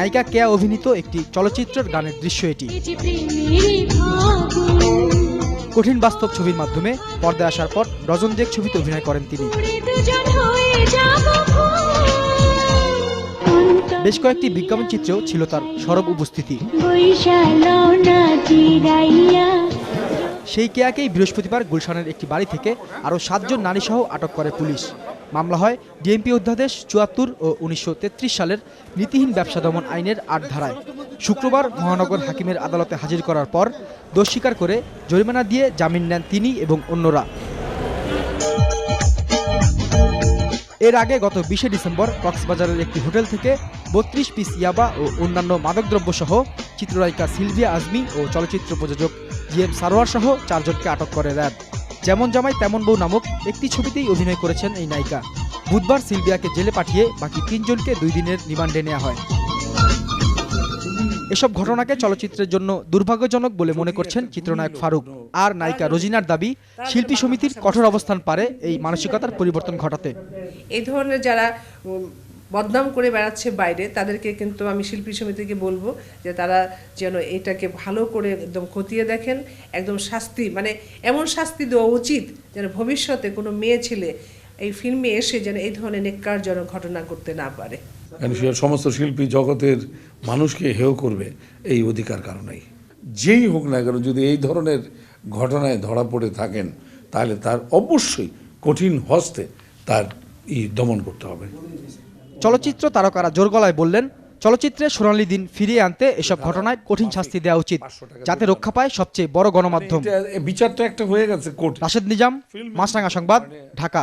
নায়িকা কেয়া অভিনীত একটি চলচ্চিত্রের গানের দৃশ্য এটি। কঠিন বাস্তব ছবির মাধ্যমে পর্দায় আসার পর ডজন দেক ছবিতে অভিনয় করেন তিনি। বেশ কয়েকটি বিজ্ঞাপন চিত্রেও ছিল তার সরব উপস্থিতি। সেই কেয়াকেই বৃহস্পতিবার গুলশানের একটি বাড়ি থেকে আরও 7 জন নারীসহ আটক করে পুলিশ। মামলা হয় ডিএমপি অধ্যাদেশ ৭৪ ও ১৯৩৩ সালের নীতিহীন ব্যবসা দমন আইনের ৮ ধারায়। শুক্রবার মহানগর হাকিমের আদালতে হাজির করার পর দোষ স্বীকার করে জরিমানা দিয়ে জামিন নেন তিনি এবং অন্যরা। এর আগে গত ২০ ডিসেম্বর কক্সবাজারের একটি হোটেল থেকে ৩২ পিস ইয়াবা ও অন্যান্য মাদকদ্রব্য সহ চিত্রনায়িকা সিলভিয়া আজমি ও চলচ্চিত্র প্রযোজক জিএম সারোয়ার সহ 4 জনকে আটক করে র্যাব। যেমন জামাই তেমন বউ নামক একটি ছবিতেই অভিনয় করেছেন এই নায়িকা। বুধবার সিলভিয়াকে জেলে পাঠিয়ে বাকি 3 জনকে 2 দিনের রিমান্ডে নেওয়া হয়। এসব ঘটনাকে চলচ্চিত্রের জন্য দুর্ভাগ্যজনক বলে মনে করছেন চিত্রনায়ক ফারুক। আর নায়িকা রোজিনার দাবি, শিল্পী সমিতির কঠোর অবস্থান পারে এই মানসিকতার পরিবর্তন ঘটাতে। এই ধরনের যারা বদনাম করে বেড়াচ্ছে বাইরে, তাদেরকে কিন্তু আমি শিল্পী সমিতিকে বলবো যে তারা যেন এটাকে ভালো করে একদম খতিয়ে দেখেন, একদম শাস্তি, মানে এমন শাস্তি দেওয়া উচিত যেন ভবিষ্যতে কোনো মেয়ে ছেলে এই ফিল্মে এসে যেন এই ধরনের নেক্কারজনক ঘটনা করতে না পারে। সমস্ত শিল্পী জগতের মানুষকে হেয় করবে এই অধিকার কারণেই। যেই হোক না কেন, যদি এই ধরনের ঘটনায় ধরা পড়ে থাকেন তাহলে তার অবশ্যই কঠিন হস্তে তার দমন করতে হবে। চলচ্চিত্র তারকারা জোর গলায় বললেন, চলচ্চিত্রে সোনালী দিন ফিরিয়ে আনতে এসব ঘটনায় কঠিন শাস্তি দেওয়া উচিত, যাতে রক্ষা পায় সবচেয়ে বড় গণমাধ্যম। বিচারটা একটা হয়ে গেছে কোর্ট। রাশেদ নিজাম, মাছরাঙা সংবাদ, ঢাকা।